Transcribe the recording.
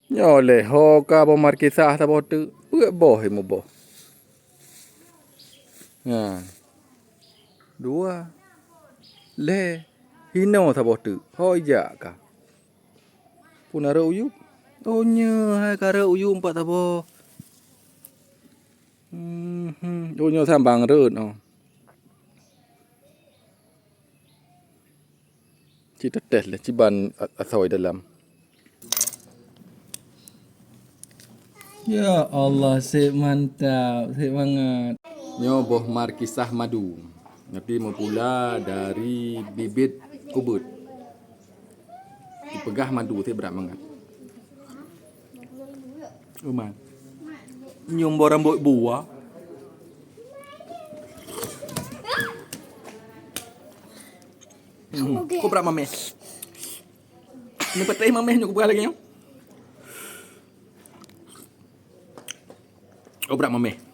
Oleh ho ka bo markisah ta bo tu. Puak boh mo boh. Ha. Dua. Le. Hino ta bo tu. Ho ja ka. Punara uyu. Oh nya hai kara uyu empat ta bo. Oh nya sambang reut no. Ci tetes lah ciban asoi dalam. Ya Allah, sip mantap, sip banget. Nyo boh markisah madu. Tapi pula dari bibit kubut. Dipegah madu tu berat banget. Uman. Nyum bo rambut buah. Kau berat mameh. Ni petai mameh nyuk berat lagi nyok. Kau berat mameh.